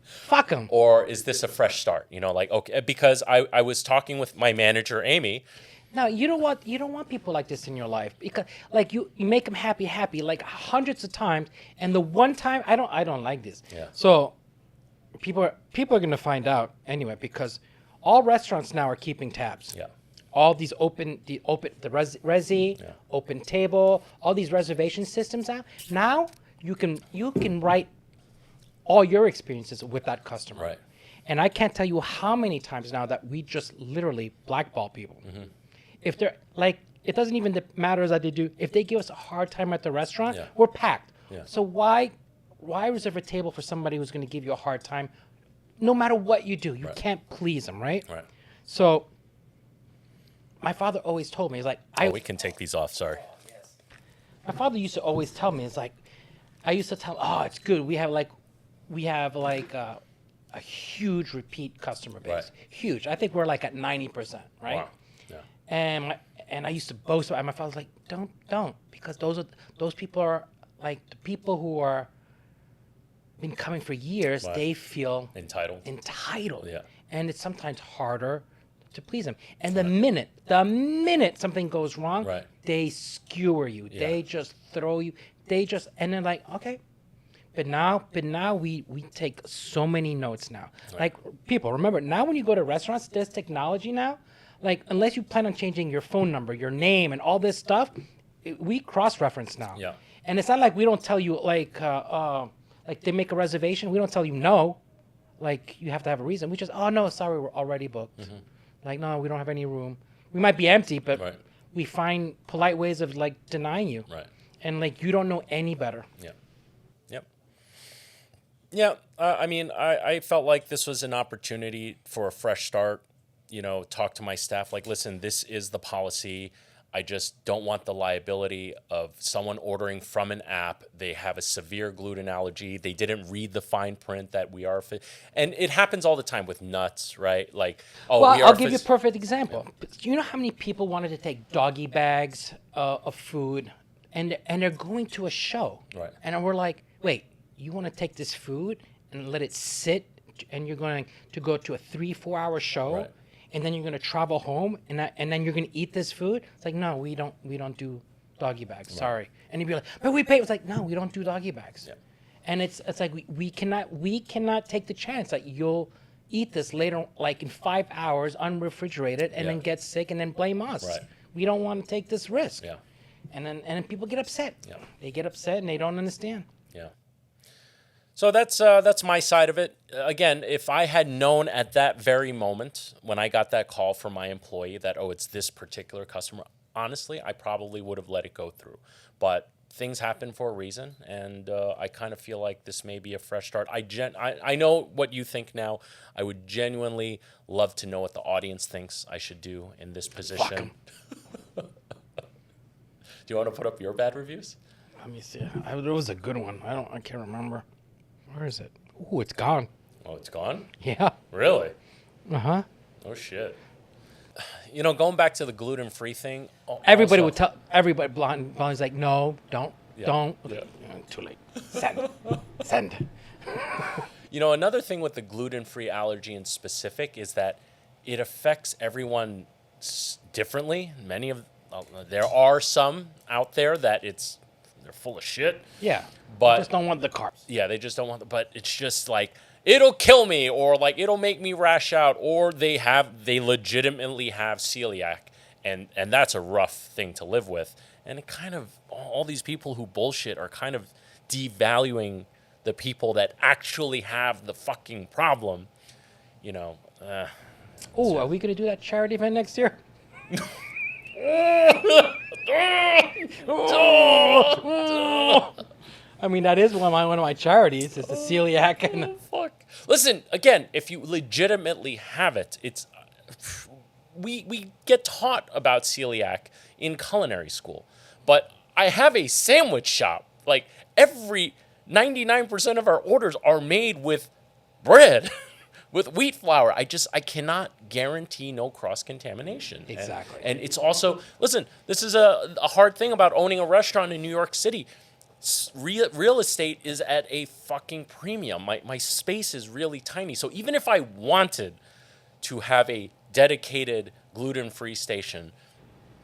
Fuck them.
Or is this a fresh start? Like, okay, because I was talking with my manager, Amy.
No, you don't want people like this in your life, because like you make them happy like hundreds of times, and the one time I don't like this.
Yeah.
So people are gonna find out anyway, because all restaurants now are keeping tabs.
Yeah.
All these Resi, Open Table, all these reservation systems now you can write all your experiences with that customer.
Right.
And I can't tell you how many times now that we just literally blackball people. Mm-hmm. If they're like, it doesn't even matter that they do. If they give us a hard time at the restaurant, we're packed.
Yeah.
So why reserve a table for somebody who's going to give you a hard time? No matter what you do, you can't please them, right?
Right.
So my father always told me, he's like,
We can take these off. Sorry.
my father used to always tell me, it's like, I used to tell, oh, it's good. We have like a huge repeat customer base.
Right.
Huge. I think we're like at 90%, right?
Wow. Yeah.
And I used to boast about it. My father was like, don't, because those people are like the people who are been coming for years.
Right.
They feel
Entitled.
entitled.
Yeah.
And it's sometimes harder to please them. And the minute something goes wrong,
Right.
they skewer you.
Yeah.
They just throw you. And they're like, okay. But now we take so many notes now.
Right.
Like people, remember, now when you go to restaurants, there's technology now. Like unless you plan on changing your phone number, your name, and all this stuff, we cross-reference now.
Yeah.
And it's not like we don't tell you like they make a reservation. We don't tell you no. Like you have to have a reason. We just, oh no, sorry, we're already booked.
Mm-hmm.
Like no, we don't have any room. We might be empty, but
Right.
we find polite ways of like denying you.
Right.
And like you don't know any better.
Yeah. Yep. Yeah. I mean, I felt like this was an opportunity for a fresh start. You know, talk to my staff. Like, listen, this is the policy. I just don't want the liability of someone ordering from an app. They have a severe gluten allergy. They didn't read the fine print that we are and it happens all the time with nuts, right? Like, oh,
Well,
we
I'll
are
give you a perfect example. Do you know how many people wanted to take doggy bags of food, and they're going to a show,
Right.
And we're like, wait, you want to take this food and let it sit, and you're going to go to a 3-4 hour show,
Right.
and then you're going to travel home, and then you're going to eat this food? It's like, no, we don't do doggy bags. Sorry. And you'd be like, but we pay. It's like, no, we don't do doggy bags.
Yeah.
And it's like we cannot take the chance that you'll eat this later, like in 5 hours, unrefrigerated, and then
Yeah.
get sick and then blame us.
Right.
We don't want to take this risk.
Yeah.
And then people get upset.
Yeah.
They get upset and they don't understand.
Yeah. So that's my side of it. Again, if I had known at that very moment when I got that call from my employee that, oh, it's this particular customer, honestly, I probably would have let it go through. But things happen for a reason, and I kind of feel like this may be a fresh start. I know what you think now. I would genuinely love to know what the audience thinks I should do in this position. Do you want to put up your bad reviews?
Let me see. There was a good one. I can't remember. Where is it? Ooh, it's gone.
Oh, it's gone?
Yeah.
Really?
Uh-huh.
Oh, shit. You know, going back to the gluten-free thing.
Everybody
also-
would tell, everybody, Blondie's like, no, don't.
Yeah.
Too late. Send.
You know, another thing with the gluten-free allergy in specific is that it affects everyone differently. There are some out there that they're full of shit.
Yeah.
But
just don't want the carbs.
yeah, they just don't want but it's just like, it'll kill me, or like it'll make me rash out, or they legitimately have celiac, and that's a rough thing to live with. And it kind of, all these people who bullshit are kind of devaluing the people that actually have the fucking problem, you know.
Oh, are we going to do that charity event next year? I mean, that is one of my charities. It's the celiac. And
Fuck. Listen, again, if you legitimately have it, it's we get taught about celiac in culinary school. But I have a sandwich shop. Like, every 99% of our orders are made with bread, with wheat flour. I cannot guarantee no cross-contamination.
Exactly.
And it's also, listen, this is a hard thing about owning a restaurant in New York City. Real estate is at a fucking premium. My space is really tiny. So even if I wanted to have a dedicated gluten-free station,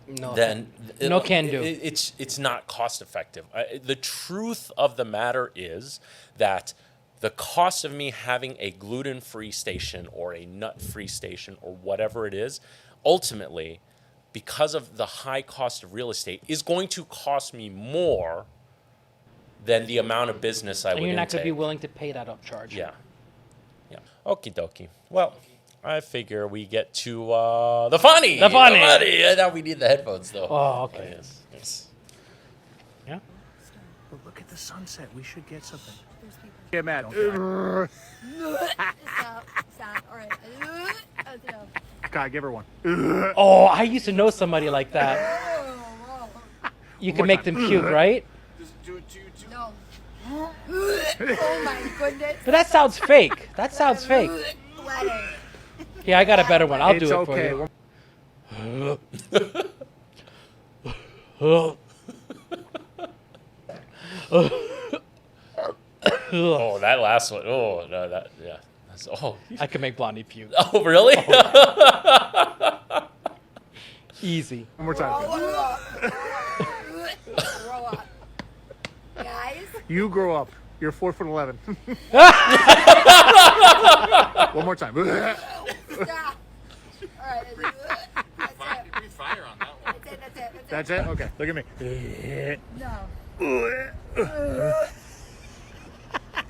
no,
then
no can do.
It's not cost effective. The truth of the matter is that the cost of me having a gluten-free station or a nut-free station or whatever it is, ultimately, because of the high cost of real estate, is going to cost me more than the amount of business I would
and you're not going to be
intake.
willing to pay that upcharge.
Yeah. Okie dokie. Well, I figure we get to the funny.
The funny.
And now we need the headphones, though.
Oh, okay.
Yes.
Yeah.
But look at the sunset. We should get something.
Get mad.
Don't get mad.
Stop. All right.
Kai, give her one.
Oh, I used to know somebody like that. You can make them puke, right?
No. Oh my goodness.
But that sounds fake. That sounds fake.
Sweating.
Yeah, I got a better one. I'll
It's
do it
okay.
for you.
Oh, that last one. Oh, no, that, yeah. That's, oh,
I can make Blondie puke.
oh, really?
Easy.
One more time.
Grow up. Guys.
You grow up. You're 4'11". One more time.
Stop. All right. That's it.
Breathe fire on that one.
That's it.
That's it? Okay. Look at me.
No.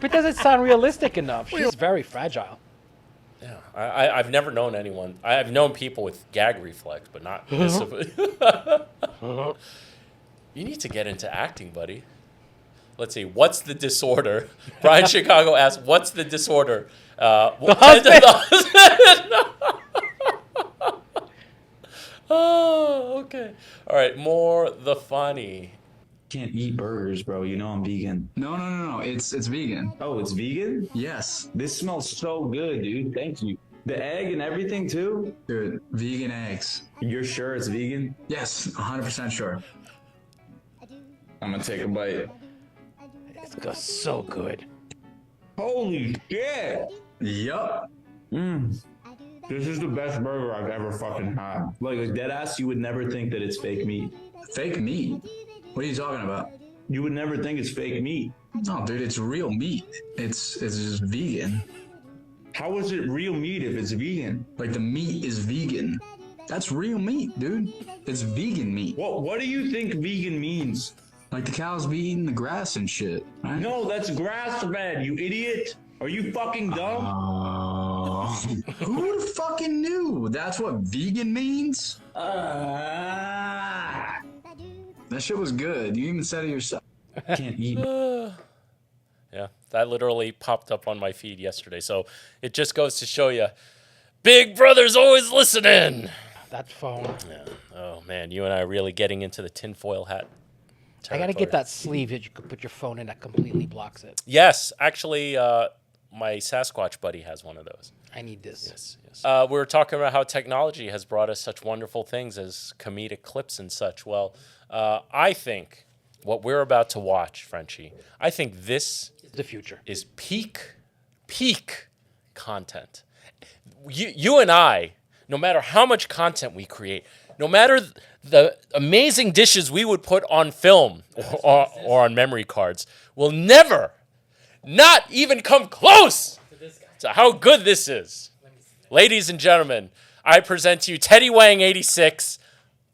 But does it sound realistic enough? She's very fragile.
Yeah, I've never known anyone. I've known people with gag reflex, but not this. You need to get into acting, buddy. Let's see. What's the disorder? Brian Chicago asked, "What's the disorder?" The
husband.
Oh, okay. All right. More the funny.
Can't eat burgers, bro. You know I'm vegan.
No. It's vegan.
Oh, it's vegan?
Yes.
This smells so good, dude. Thank you. The egg and everything, too?
Dude, vegan eggs.
You're sure it's vegan?
Yes, 100% sure.
I'm gonna take a bite.
It's so good.
Holy shit!
Yup.
This is the best burger I've ever fucking had. Like, dead ass, you would never think that it's fake meat.
Fake meat? What are you talking about?
You would never think it's fake meat.
No, dude, it's real meat. It's just vegan.
How is it real meat if it's vegan?
Like the meat is vegan. That's real meat, dude. It's vegan meat.
What do you think vegan means?
Like the cows be eating the grass and shit, right?
No, that's grass fed, you idiot. Are you fucking dumb?
Who would have fucking knew? That's what vegan means? That shit was good. You even said it yourself.
Can't eat.
Yeah, that literally popped up on my feed yesterday. So it just goes to show you, Big Brother's always listening.
That phone.
Yeah. Oh man, you and I are really getting into the tinfoil hat.
I gotta
territory.
get that sleeve that you could put your phone in that completely blocks it.
Yes, actually, my Sasquatch buddy has one of those.
I need this.
Yes. We were talking about how technology has brought us such wonderful things as comedic clips and such. Well, I think what we're about to watch, Frenchy, I think this
The future.
is peak content. You and I, no matter how much content we create, no matter the amazing dishes we would put on film or on memory cards, will never, not even come close to how good this is. Ladies and gentlemen, I present to you Teddy Wang 86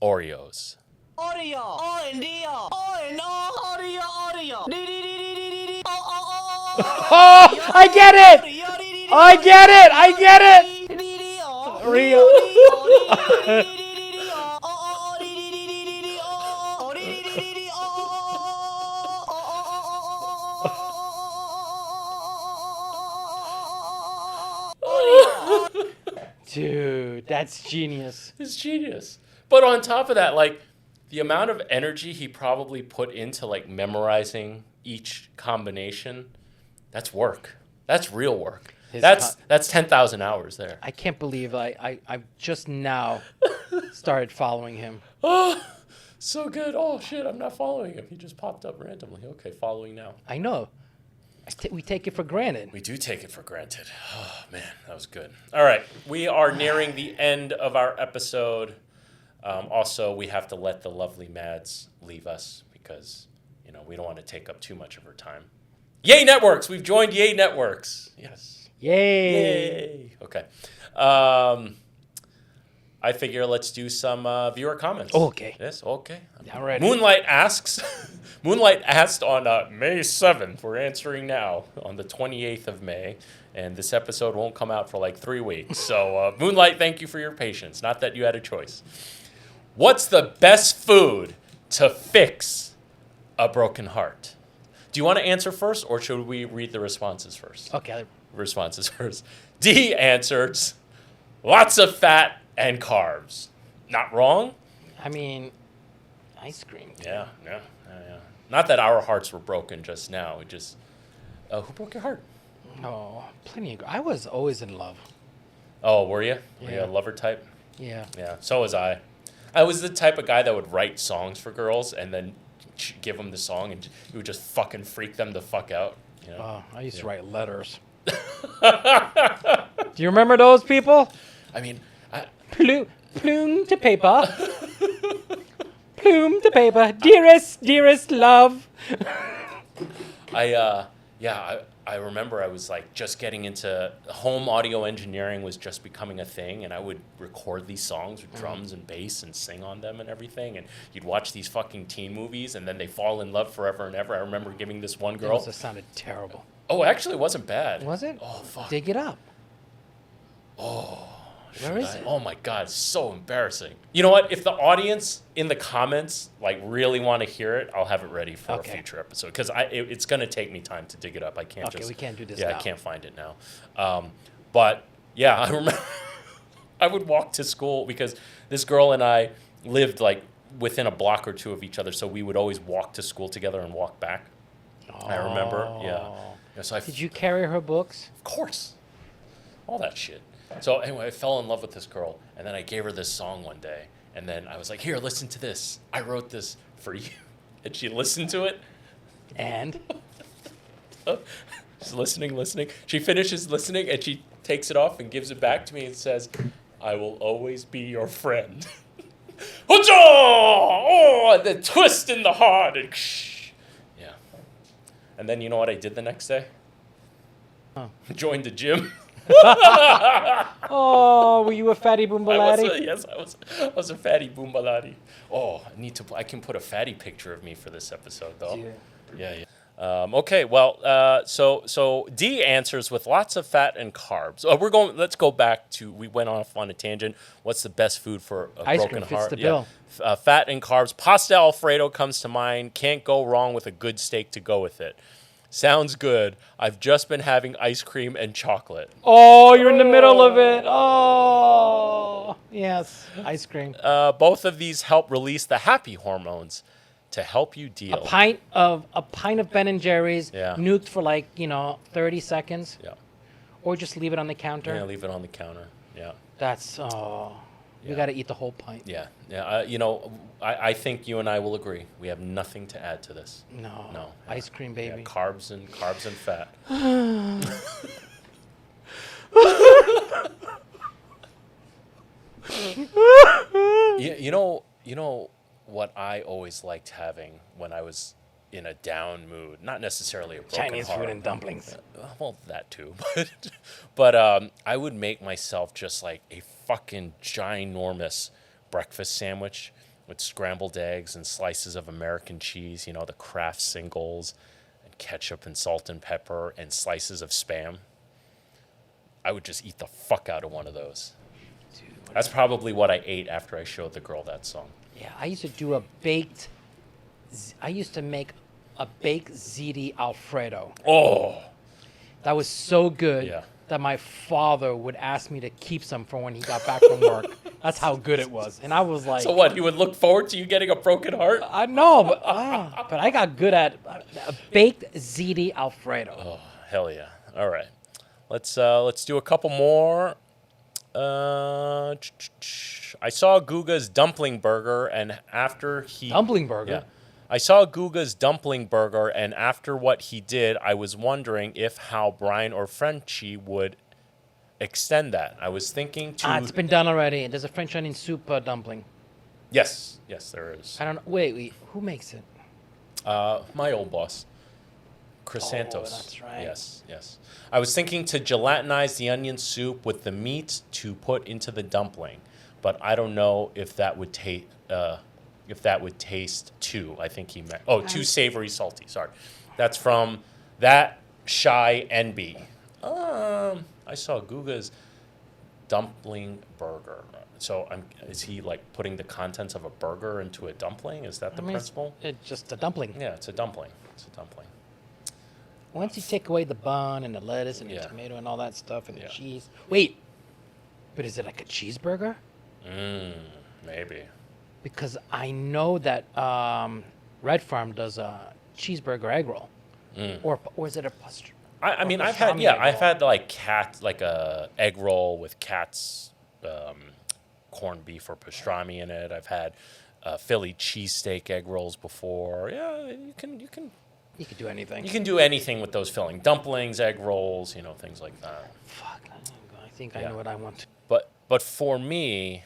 Oreos.
OREO, OREO, OREO, OREO.
Oh, I get it! I get it! I get it! Real. Dude, that's genius.
It's genius. But on top of that, like, the amount of energy he probably put into, like, memorizing each combination, that's work. That's real work. That's 10,000 hours there.
I can't believe I just now started following him.
Oh, so good. Oh, shit, I'm not following him. He just popped up randomly. Okay, following now.
I know. We take it for granted.
We do take it for granted. Oh, man, that was good. All right, we are nearing the end of our episode. Also, we have to let the lovely Mads leave us because, you know, we don't want to take up too much of her time. Yay Networks! We've joined Yay Networks. Yes.
Yay!
Okay. I figure let's do some viewer comments.
Okay.
Yes, okay.
I'm ready.
Moonlight asks, Moonlight asked on May 7th. We're answering now on the 28th of May. And this episode won't come out for like 3 weeks. So, Moonlight, thank you for your patience. Not that you had a choice. What's the best food to fix a broken heart? Do you want to answer first, or should we read the responses first?
Okay.
Responses first. D answers, lots of fat and carbs. Not wrong?
I mean, ice cream.
Yeah. Not that our hearts were broken just now. It just, who broke your heart?
Oh, plenty of. I was always in love.
Oh, were you? Were you
Yeah.
a lover type?
Yeah.
Yeah, so was I. I was the type of guy that would write songs for girls and then give them the song and it would just fucking freak them the fuck out. You know?
Oh, I used to write letters. Do you remember those people?
I mean,
Plume to paper. Plume to paper. Dearest love.
I remember I was like just getting into home audio engineering was just becoming a thing, and I would record these songs with drums and bass and sing on them and everything. And you'd watch these fucking teen movies, and then they fall in love forever and ever. I remember giving this one girl.
That sounded terrible.
Oh, actually, it wasn't bad.
Was it?
Oh fuck.
Dig it up.
Oh.
Where is it?
Oh my god, it's so embarrassing. You know what? If the audience in the comments like really want to hear it, I'll have it ready for a future episode because it's gonna take me time to dig it up. I can't
we can't do this.
Yeah,
now.
I can't find it now. But yeah, I remember I would walk to school because this girl and I lived like within a block or two of each other, so we would always walk to school together and walk back. I remember. Yeah. So
Did you carry her books?
Of course. All that shit. So anyway, I fell in love with this girl, and then I gave her this song one day, and then I was like, "Here, listen to this. I wrote this for you." And she listened to it.
And?
She's listening. She finishes listening, and she takes it off and gives it back to me and says, "I will always be your friend." Oh, and then twist in the heart, and yeah. And then you know what I did the next day? Joined the gym.
Oh, were you a fatty boombalati?
Yes, I was a fatty boombalati. Oh, I can put a fatty picture of me for this episode, though. Yeah. Okay, well, so D answers with lots of fat and carbs. Let's go back to, we went off on a tangent. What's the best food for a
Ice
broken
cream fits
heart?
the bill.
Fat and carbs. Pasta Alfredo comes to mind. Can't go wrong with a good steak to go with it. Sounds good. I've just been having ice cream and chocolate.
Oh, you're in the middle of it. Oh, yes, ice cream.
Both of these help release the happy hormones to help you deal.
A pint of Ben and Jerry's,
Yeah.
nuked for 30 seconds.
Yeah.
Or just leave it on the counter.
Yeah, leave it on the counter. Yeah.
That's we got to eat the whole pint.
Yeah. I think you and I will agree. We have nothing to add to this.
No. Ice cream, baby.
Yeah, carbs and fat. You know what I always liked having when I was in a down mood, not necessarily a broken
Chinese
heart.
food and dumplings.
Well, that too, but I would make myself just like a fucking ginormous breakfast sandwich with scrambled eggs and slices of American cheese, the Kraft singles, and ketchup and salt and pepper and slices of Spam. I would just eat the fuck out of one of those. That's probably what I ate after I showed the girl that song.
Yeah, I used to make a baked ziti Alfredo.
Oh,
that was so good.
Yeah.
That my father would ask me to keep some for when he got back from work. That's how good it was. And I was like...
So what, he would look forward to you getting a broken heart?
I know, but I got good at a baked ziti Alfredo.
Oh, hell yeah. All right. Let's do a couple more. I saw Guga's dumpling burger, and after he...
Dumpling burger?
Yeah. I saw Guga's dumpling burger, and after what he did, I was wondering how Brian or Frenchy would extend that. I was thinking to...
it's been done already. There's a French onion soup dumpling.
Yes, there is.
I don't know. Wait. Who makes it?
My old boss, Chris Santos.
That's right.
Yes. I was thinking to gelatinize the onion soup with the meat to put into the dumpling, but I don't know if that would taste too. I think he meant too savory, salty. Sorry, that's from that shy NB. I saw Guga's dumpling burger. So is he like putting the contents of a burger into a dumpling? Is that the principle?
It's just a dumpling.
Yeah, it's a dumpling.
Once you take away the bun and the lettuce and the tomato and all that stuff and the cheese. Wait, but is it like a cheeseburger?
Maybe.
Because I know that Red Farm does a cheeseburger egg roll, or is it a pastrami?
I mean, I've
pastrami
had
egg roll.
like a egg roll with Cat's corned beef or pastrami in it. I've had Philly cheesesteak egg rolls before. Yeah, you can
You could do anything.
you can do anything with those filling. Dumplings, egg rolls, things like that.
Fuck, I think I
Yeah.
know what I want.
But for me,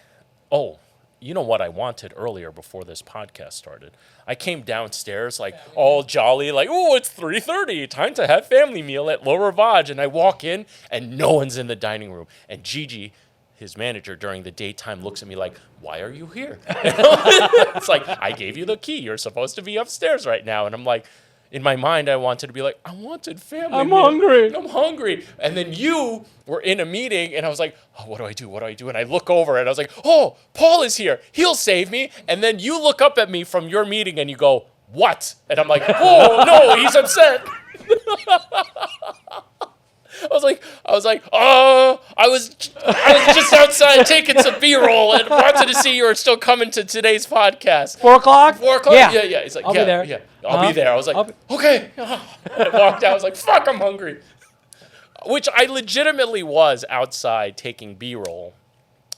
you know what I wanted earlier before this podcast started? I came downstairs like all jolly, like, oh, it's 3:30, time to have family meal at Le Ravage. And I walk in and no one's in the dining room. And Gigi, his manager during the daytime, looks at me like, why are you here? It's like, I gave you the key. You're supposed to be upstairs right now. And I'm like, in my mind, I wanted to be like, I wanted family.
I'm
meal.
hungry.
I'm hungry. And then you were in a meeting, and I was like, oh, what do I do? What do I do? And I look over, and I was like, oh, Paul is here. He'll save me. And then you look up at me from your meeting, and you go, what? And I'm like, oh, no, he's upset. I was just outside taking some B-roll and wanted to see you were still coming to today's podcast.
4 o'clock?
4 o'clock?
Yeah.
He's like,
I'll be there.
Yeah, I'll be there. I was like, okay. I walked out. I was like, fuck, I'm hungry. Which I legitimately was outside taking B-roll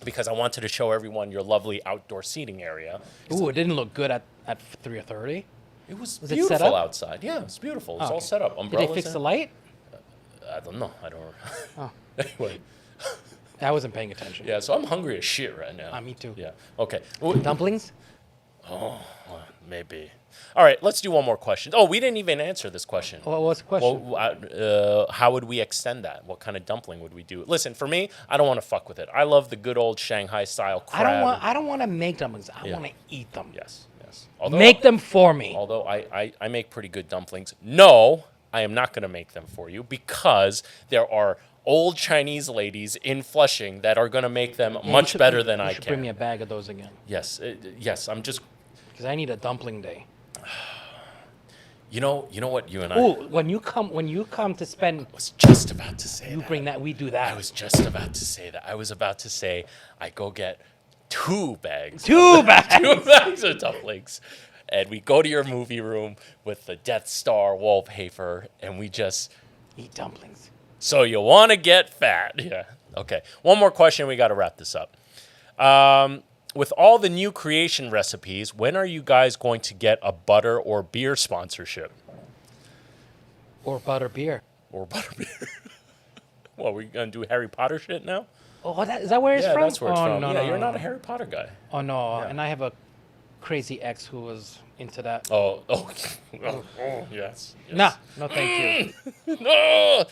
because I wanted to show everyone your lovely outdoor seating area.
Ooh, it didn't look good at 3:30.
It was
it set
beautiful
up?
outside. Yeah, it's beautiful. It's all
okay.
set up.
Did
Umbrellas.
they fix the light?
I don't know. I don't.
Oh.
Anyway.
I wasn't paying attention.
Yeah, so I'm hungry as shit right now.
Me too.
Yeah. Okay.
Dumplings?
Maybe. All right, let's do one more question. Oh, we didn't even answer this question.
What was the question?
Well, how would we extend that? What kind of dumpling would we do? Listen, for me, I don't want to fuck with it. I love the good old Shanghai style crab.
I don't want to make dumplings. I want to eat them.
Yes.
Make them for me.
Although I make pretty good dumplings. No, I am not going to make them for you because there are old Chinese ladies in Flushing that are going to make them much better than I
You should
can.
bring me a bag of those again.
Yes, I'm just...
Because I need a dumpling day.
You know what you and I...
Ooh, when you come to spend...
I was just about to say
You
that.
bring that, we do that.
I was just about to say that. I was about to say I go get 2 bags.
2 bags?
2 bags of dumplings. And we go to your movie room with the Death Star wallpaper, and we just...
Eat dumplings.
So you want to get fat. Yeah. Okay. One more question. We got to wrap this up. With all the new creation recipes, when are you guys going to get a butter or beer sponsorship?
Or butter beer.
Or butter beer. What, we going to do Harry Potter shit now?
Oh, is that where it's from?
Yeah, that's where it's from.
No,
Yeah,
no,
you're
no,
not
no.
a Harry Potter guy.
Oh, no.
Yeah.
And I have a crazy ex who was into that.
Oh, yes.
No, thank you.
No.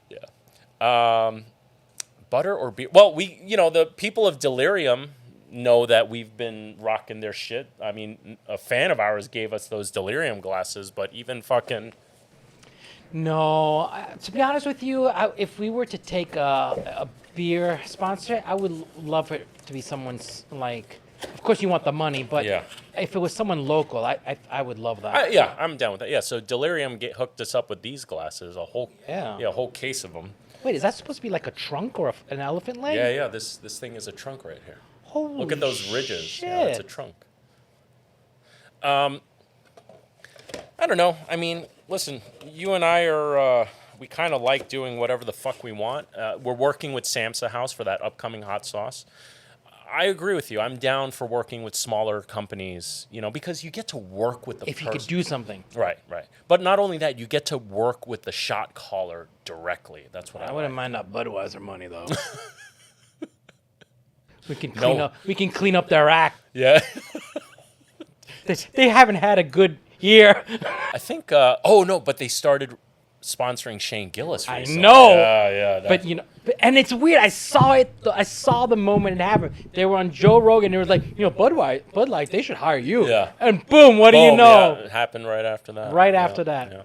Yeah. Butter or beer? Well, the people of Delirium know that we've been rocking their shit. I mean, a fan of ours gave us those Delirium glasses, but even fucking...
No, to be honest with you, if we were to take a beer sponsor, I would love it to be someone's, like... Of course, you want the money, but
Yeah.
if it was someone local, I would love that.
Yeah, I'm down with that. Yeah, so Delirium hooked us up with these glasses, a whole case of them.
Wait, is that supposed to be like a trunk or an elephant leg?
Yeah. This thing is a trunk right here.
Holy
Look at those ridges.
shit.
Yeah, it's a trunk. I don't know. I mean, listen, you and I are, we kind of like doing whatever the fuck we want. We're working with Samsa House for that upcoming hot sauce. I agree with you. I'm down for working with smaller companies, because you get to work with the
If you could do something.
Right. But not only that, you get to work with the shot caller directly. That's what I
wouldn't
like.
mind that Budweiser money, though. We can clean up their act.
Yeah.
They haven't had a good year.
I think, but they started sponsoring Shane Gillis recently.
I know.
Yeah.
But and it's weird. I saw it. I saw the moment it happened. They were on Joe Rogan. They were like, Bud Light, they should hire you.
Yeah.
And boom, what do you know?
Yeah, it happened right after that.
After that.
Yeah.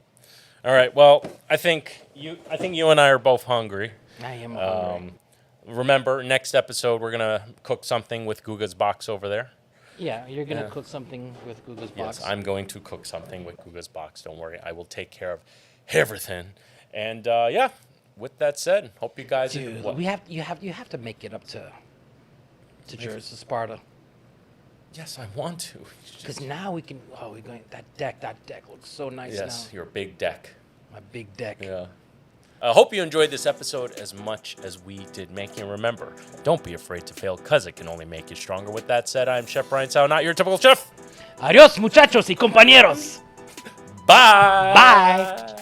All right. Well, I think you and I are both hungry.
I am hungry.
Remember, next episode we're gonna cook something with Guga's box over there.
Yeah, you're gonna cook something with Guga's box.
Yes, I'm going to cook something with Guga's box. Don't worry, I will take care of everything. And with that said, hope you guys.
Dude, you have to make it up to to Jersey, Sparta.
Yes, I want to.
Because now we can. Oh, we're going. That deck looks so nice
Yes,
now.
your big deck.
My big deck.
Yeah. I hope you enjoyed this episode as much as we did making. Remember, don't be afraid to fail, because it can only make you stronger. With that said, I'm Chef Brian Sao, not your typical chef.
Adios, muchachos y compañeros.
Bye.
Bye.